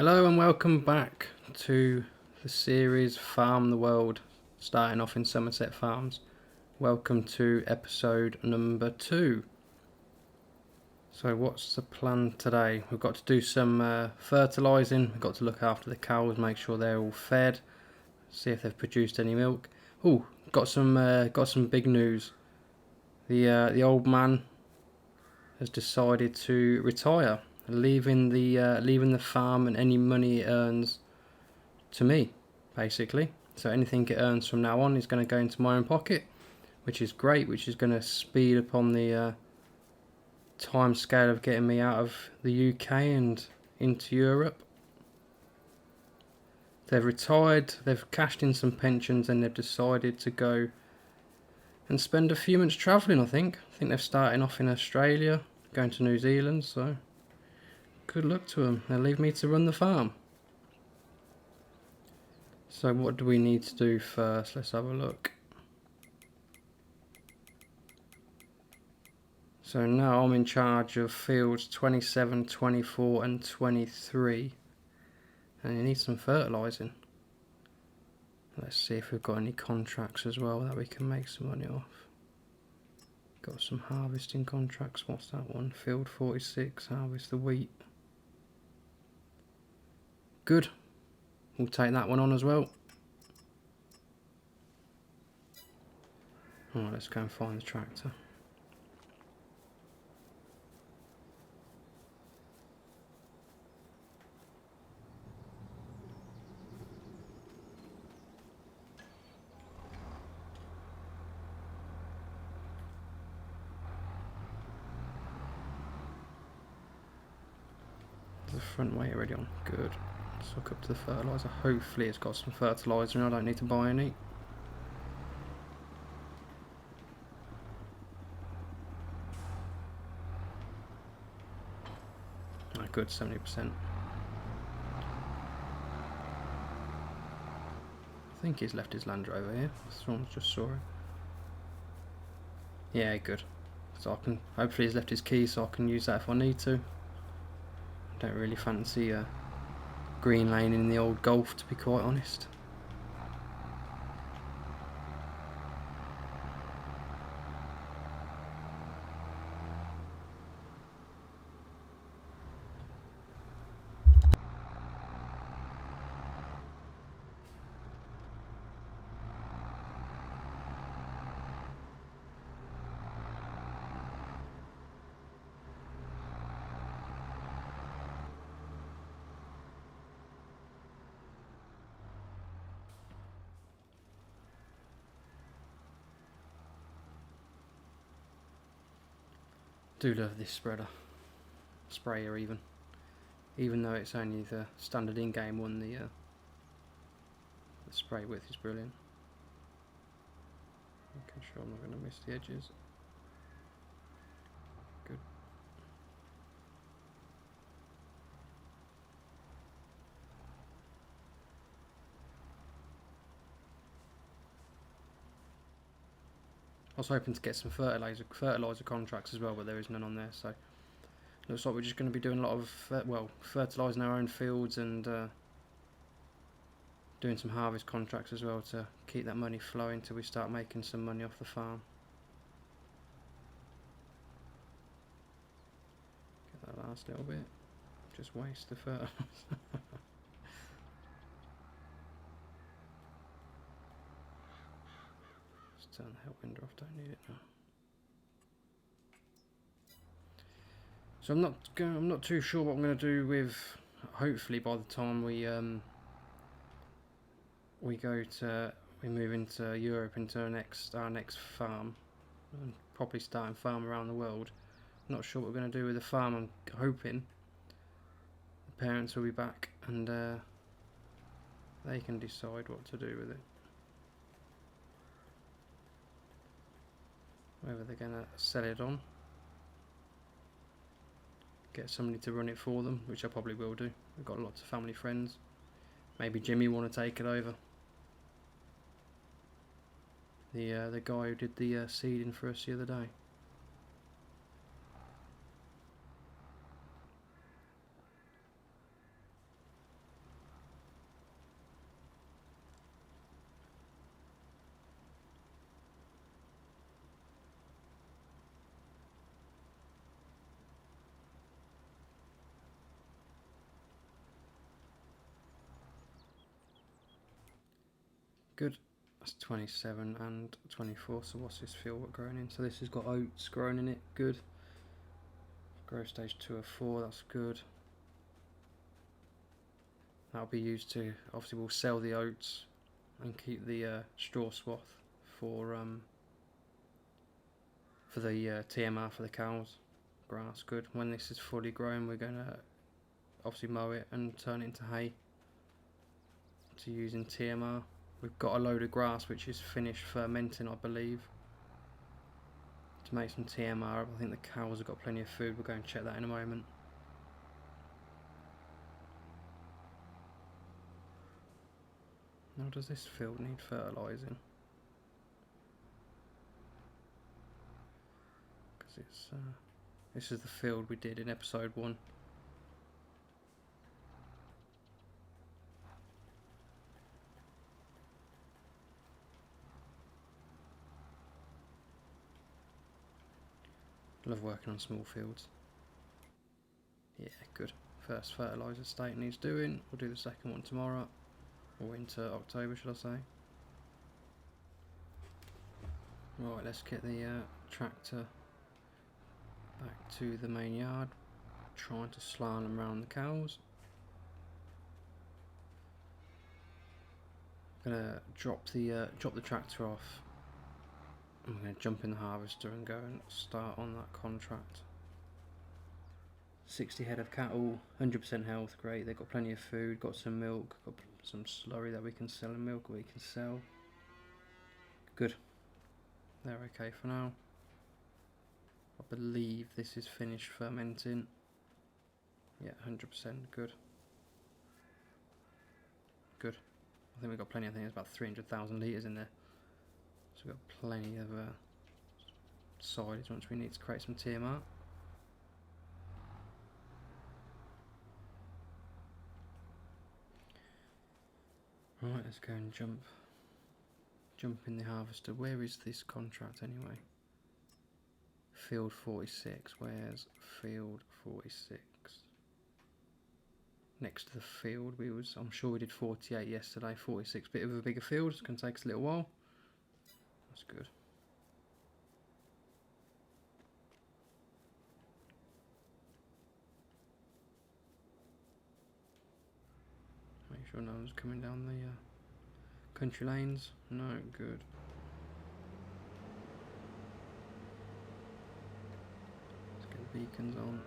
Hello and welcome back to the series Farm the World, starting off in Somerset Farms. Welcome to episode number 2. So what's the plan today? We've got to do some fertilising, we've got to look after the cows, make sure they're all fed, see if they've produced any milk. Oh, got some big news. The old man has decided to retire, leaving the farm and any money it earns to me, basically. So anything it earns from now on is going to go into my own pocket, which is great, which is going to speed up on the time scale of getting me out of the UK and into Europe. They've retired, they've cashed in some pensions, and they've decided to go and spend a few months travelling. I think they're starting off in Australia, going to New Zealand, so good luck to them. They'll leave me to run the farm. So what do we need to do first? Let's have a look. So now I'm in charge of fields 27, 24 and 23. And you need some fertilising. Let's see if we've got any contracts as well that we can make some money off. Got some harvesting contracts. What's that one? Field 46, harvest the wheat. Good. We'll take that one on as well. Alright, let's go and find the tractor. The front weight already on. Good. Let's hook up to the fertiliser. Hopefully it's got some fertiliser and I don't need to buy any. Oh, good, 70%. I think he's left his Land Rover here. Someone just saw it. Yeah, good. So I can, hopefully he's left his key so I can use that if I need to. Don't really fancy a green lane in the old Golf, to be quite honest. Do love this sprayer even though it's only the standard in-game one. The spray width is brilliant. Making sure I'm not going to miss the edges. Good. I was hoping to get some fertiliser contracts as well, but there is none on there, so looks like we're just going to be doing a lot of fertilising our own fields and doing some harvest contracts as well to keep that money flowing till we start making some money off the farm. Get that last little bit, just waste the fertiliser. Turn the help window off, don't need it now. So I'm not too sure what I'm going to do with, hopefully by the time we move into Europe, into our next farm, and probably starting farm around the world. Not sure what we're going to do with the farm. I'm hoping the parents will be back and they can decide what to do with it. Whether they're going to sell it on, get somebody to run it for them, which I probably will do. We've got lots of family friends. Maybe Jimmy want to take it over. The guy who did the seeding for us the other day. good. That's 27 and 24. So what's this field we're growing in? So this has got oats growing in it. Good. Growth stage 2 of 4. That's good. That'll be used to, obviously we'll sell the oats and keep the straw swath for the TMR for the cows. Grass, good. When this is fully grown, we're going to obviously mow it and turn it into hay to use in TMR. We've got a load of grass which is finished fermenting, I believe, to make some TMR. I think the cows have got plenty of food. We'll go and check that in a moment. Now, does this field need fertilising? Because it's this is the field we did in episode 1. Love working on small fields. Yeah, good. First fertiliser state needs doing. We'll do the second one tomorrow, or into October, should I say. Right, let's get the tractor back to the main yard, trying to slalom around the cows. I'm gonna drop the tractor off. I'm going to jump in the harvester and go and start on that contract. 60 head of cattle, 100% health, great. They've got plenty of food, got some milk, got some slurry that we can sell, and milk we can sell. Good. They're okay for now. I believe this is finished fermenting. Yeah, 100% good. Good. I think we've got plenty. I think there's about 300,000 litres in there. So we've got plenty of silage once we need to create some TMR. Right, let's go and jump in the harvester. Where is this contract anyway? Field 46. Where's field 46? Next to the field I'm sure we did 48 yesterday. 46, bit of a bigger field. It's going to take us a little while. That's good. Make sure no one's coming down the country lanes. No, good. Let's get the beacons on.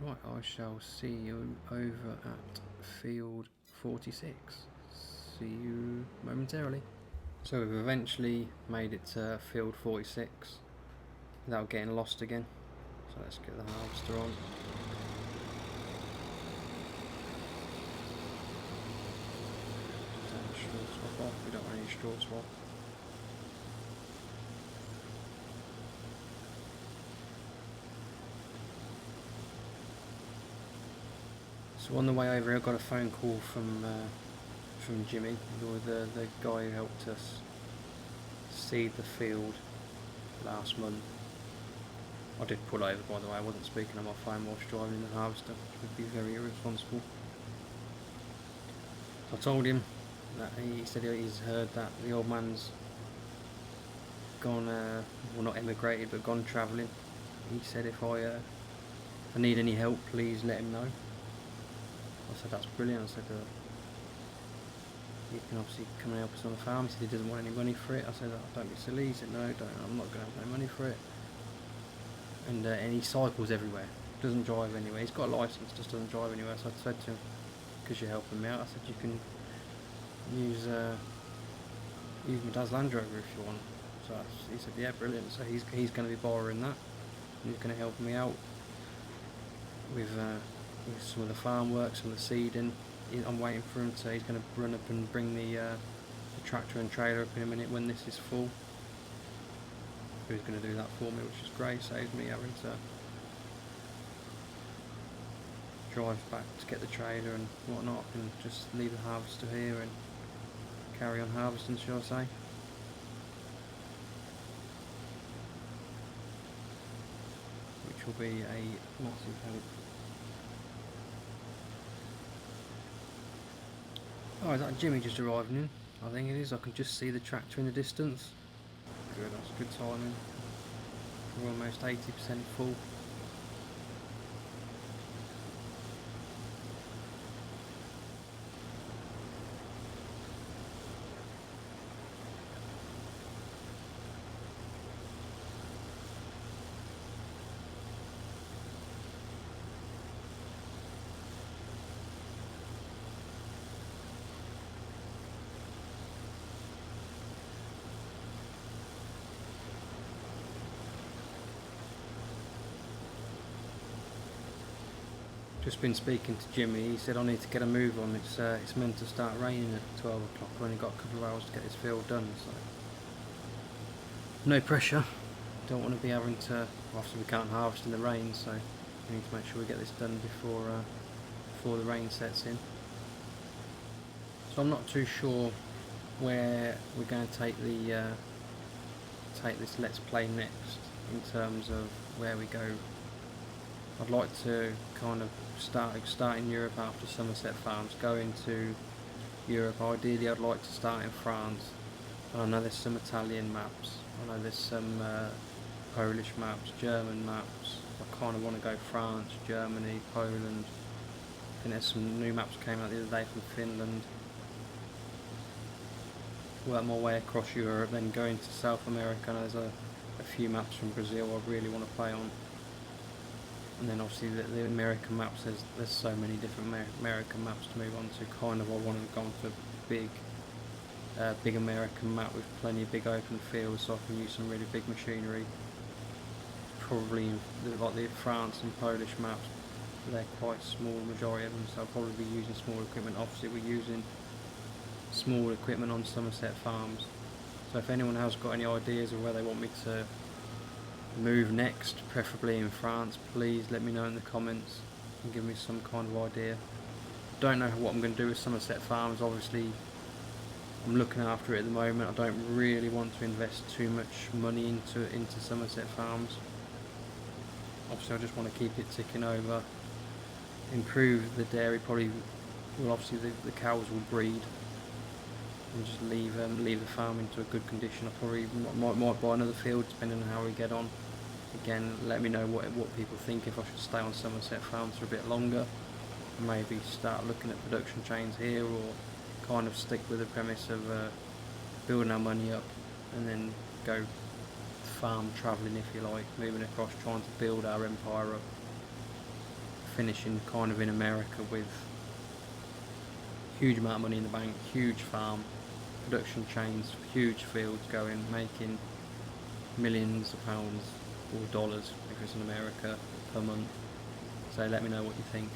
Right, I shall see you over at field 46. See you momentarily. So we've eventually made it to field 46 without getting lost again. So let's get the harvester on. Turn the straw swap off. We don't want any straw swap. So on the way over, I got a phone call from Jimmy, the guy who helped us seed the field last month. I did pull over, by the way. I wasn't speaking on my phone whilst driving in the harvester, which would be very irresponsible. I told him that he said he's heard that the old man's gone, well, not emigrated, but gone travelling. He said if I need any help, please let him know. I said that's brilliant. I said you can obviously come and help us on the farm. He said he doesn't want any money for it. I said don't be silly. He said no, I'm not going to have no money for it. And he cycles everywhere. Doesn't drive anywhere. He's got a licence, just doesn't drive anywhere. So I said to him, because you're helping me out, I said you can use my dad's Land Rover if you want. So he said yeah, brilliant. So he's going to be borrowing that. And he's going to help me out with some of the farm work, some of the seeding. I'm waiting for him to. He's going to run up and bring the tractor and trailer up in a minute when this is full. He's going to do that for me, which is great. Saves me having to drive back to get the trailer and whatnot, and just leave the harvester here and carry on harvesting, shall I say. which will be a massive help. Oh, is that Jimmy just arriving in? I think it is. I can just see the tractor in the distance. Good, that's good timing. We're almost 80% full. Just been speaking to Jimmy. He said I need to get a move on. It's meant to start raining at 12 o'clock. I've only got a couple of hours to get this field done, so no pressure. Don't want to be having to. Obviously, we can't harvest in the rain, so we need to make sure we get this done before the rain sets in. So I'm not too sure where we're going to take this Let's Play next in terms of where we go. I'd like to kind of start in Europe after Somerset Farms, go into Europe. Ideally I'd like to start in France. And I know there's some Italian maps, I know there's some Polish maps, German maps. I kind of want to go France, Germany, Poland. I think there's some new maps came out the other day from Finland. Work my way across Europe, then go into South America. And there's a few maps from Brazil I really want to play on. And then obviously the American maps, there's so many different American maps to move on to. Kind of I want to go on to a big American map with plenty of big open fields, so I can use some really big machinery. Probably like the France and Polish maps, they're quite small, majority of them, so I'll probably be using small equipment. Obviously we're using small equipment on Somerset Farms, so if anyone has got any ideas of where they want me to move next, preferably in France, please let me know in the comments and give me some kind of idea. Don't know what I'm going to do with Somerset Farms. Obviously I'm looking after it at the moment. I don't really want to invest too much money into Somerset Farms. Obviously I just want to keep it ticking over, improve the dairy. Probably, well, obviously the cows will breed, and just leave the farm into a good condition. I probably might buy another field depending on how we get on. Again, let me know what people think, if I should stay on Somerset Farms for a bit longer, maybe start looking at production chains here, or kind of stick with the premise of building our money up and then go farm travelling, if you like, moving across, trying to build our empire up, finishing kind of in America with huge amount of money in the bank, huge farm, production chains, huge fields going, making millions of pounds or dollars if it's in America per month. So let me know what you think.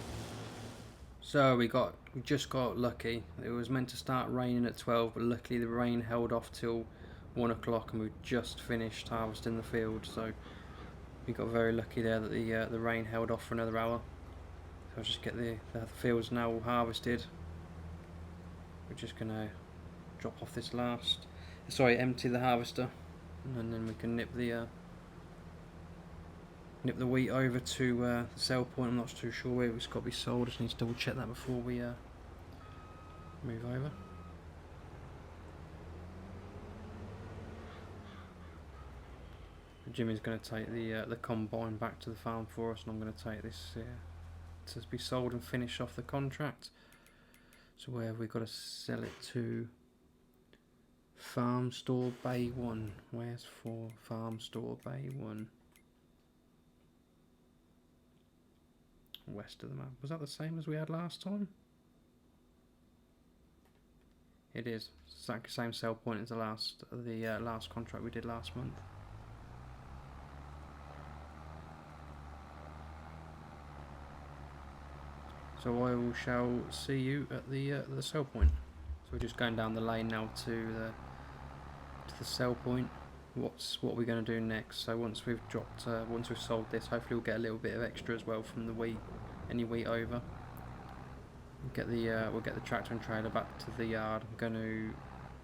So we just got lucky. It was meant to start raining at 12, but luckily the rain held off till 1 o'clock and we just finished harvesting the field, so we got very lucky there that the rain held off for another hour. So I'll just get the fields now all harvested. We're just gonna drop off this empty the harvester, and then we can nip the wheat over to the sell point. I'm not too sure where it's got to be sold. I just need to double check that before we move over. Jimmy's going to take the combine back to the farm for us, and I'm going to take this to be sold and finish off the contract. So where have we got to sell it to? Farm Store Bay 1. Where's for Farm Store Bay 1? West of the map. Was that the same as we had last time? It is. Exactly same sell point as the last contract we did last month. So I shall see you at the sell point. So we're just going down the lane now to the sell point. What we're going to do next? So once we've sold this, hopefully we'll get a little bit of extra as well from the wheat, any wheat over. We'll get the tractor and trailer back to the yard.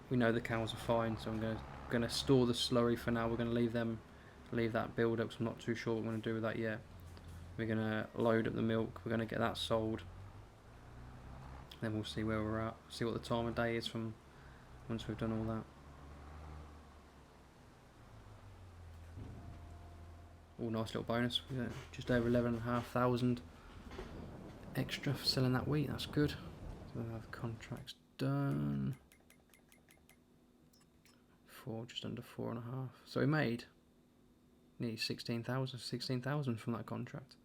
We know the cows are fine, so I'm going to store the slurry for now. We're going to leave them leave that build up, 'cause I'm not too sure what we're going to do with that yet. We're going to load up the milk, we're going to get that sold, then we'll see where we're at, see what the time of day is from once we've done all that. Oh, nice little bonus. We got just over 11,500 extra for selling that wheat. That's good. So we'll have contracts done for just under 4.5. So we made nearly 16,000 from that contract.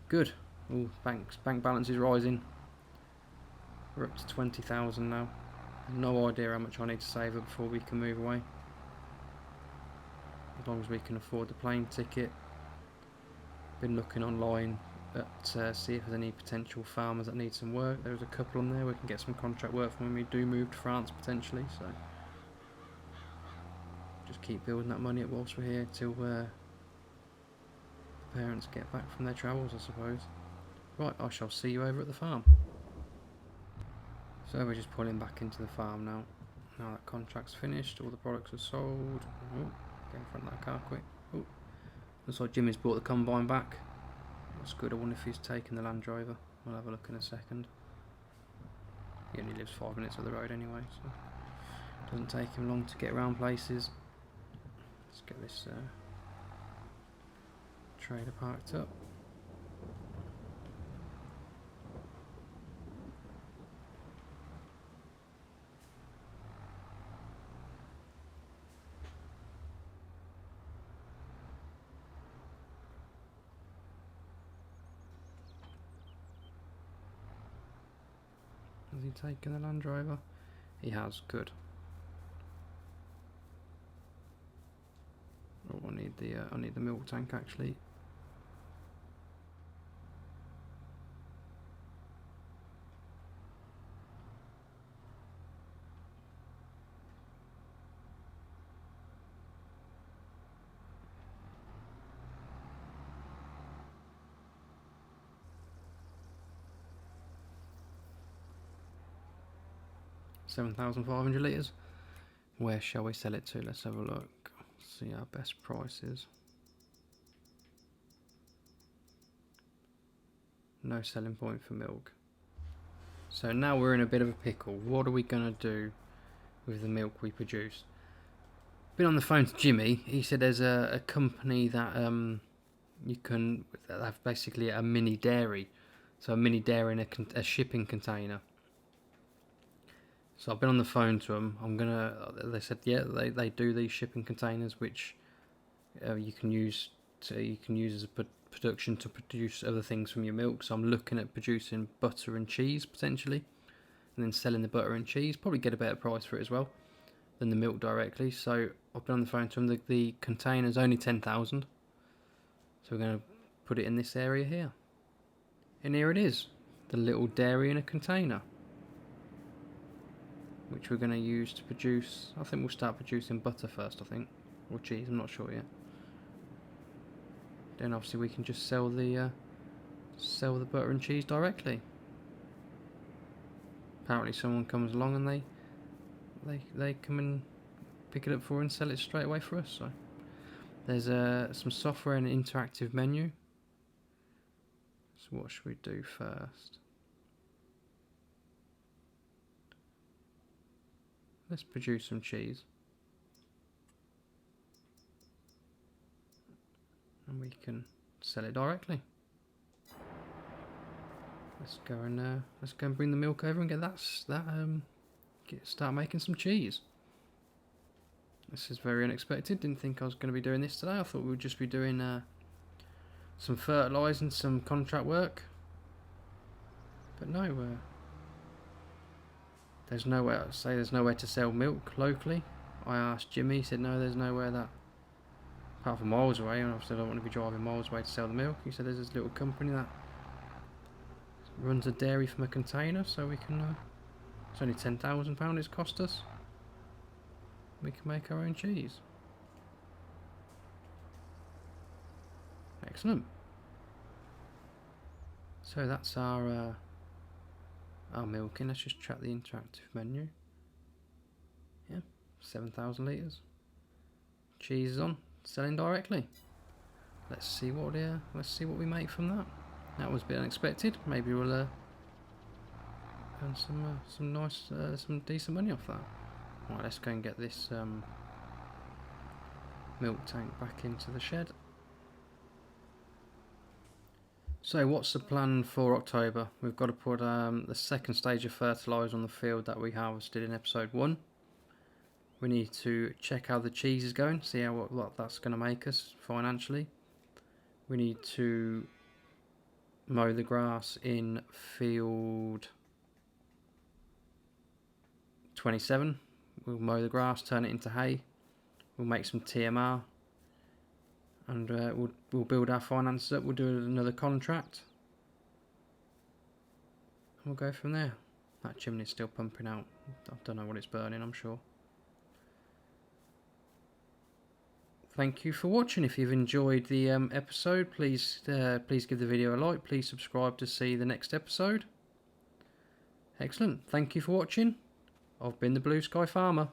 Good. Oh, bank balance is rising. We're up to 20,000 now. No idea how much I need to save up before we can move away. As long as we can afford the plane ticket. Been looking online at see if there's any potential farmers that need some work. There's a couple on there. We can get some contract work from when we do move to France potentially. So just keep building that money up whilst we're here till the parents get back from their travels, I suppose. Right, I shall see you over at the farm. So we're just pulling back into the farm now. Now that contract's finished, all the products are sold. Oh, get in front of that car quick. Oh, looks like Jimmy's brought the combine back. That's good. I wonder if he's taken the Land Rover. We'll have a look in a second. He only lives 5 minutes up the road anyway, so it doesn't take him long to get around places. Let's get this trailer parked up. Has he taken the Land Rover? He has, good. Oh, I need the milk tank actually. $7,500 litres. Where shall we sell it to? Let's have a look. See our best prices. No selling point for milk. So now we're in a bit of a pickle. What are we going to do with the milk we produce? Been on the phone to Jimmy. He said there's a company that you can have basically a mini dairy. So a mini dairy in a shipping container. So I've been on the phone to them. They said, yeah, they do these shipping containers, which you can use as a production to produce other things from your milk. So I'm looking at producing butter and cheese potentially, and then selling the butter and cheese. Probably get a better price for it as well than the milk directly. So I've been on the phone to them. The container's only 10,000. So we're going to put it in this area here. And here it is, the little dairy in a container, which we're going to use to produce. I think we'll start producing butter first, I think, or cheese, I'm not sure yet. Then obviously we can just sell the butter and cheese directly. Apparently someone comes along and they come and pick it up for and sell it straight away for us. So there's some software and an interactive menu. So what should we do first? Let's produce some cheese. And we can sell it directly. Let's go and bring the milk over and start making some cheese. This is very unexpected. Didn't think I was going to be doing this today. I thought we would just be doing some fertilising, some contract work. But no, there's nowhere to sell milk locally. I asked Jimmy, he said no, there's nowhere that, apart from miles away, and obviously I don't want to be driving miles away to sell the milk. He said there's this little company that runs a dairy from a container, so we can, it's only £10,000 it's cost us. We can make our own cheese. Excellent. So that's our milking. Let's just track the interactive menu. Yeah, 7,000 litres. Cheese is on. selling directly. Let's see what we make from that. That was a bit unexpected. Maybe we'll earn some decent money off that. Right, let's go and get this milk tank back into the shed. So what's the plan for October? We've got to put the second stage of fertiliser on the field that we harvested in episode 1. We need to check how the cheese is going, see what that's going to make us financially. We need to mow the grass in field 27. We'll mow the grass, turn it into hay. We'll make some TMR. And we'll build our finances up. We'll do another contract. And we'll go from there. That chimney's still pumping out. I don't know what it's burning, I'm sure. Thank you for watching. If you've enjoyed the episode, please give the video a like. Please subscribe to see the next episode. Excellent. Thank you for watching. I've been the Blue Sky Farmer.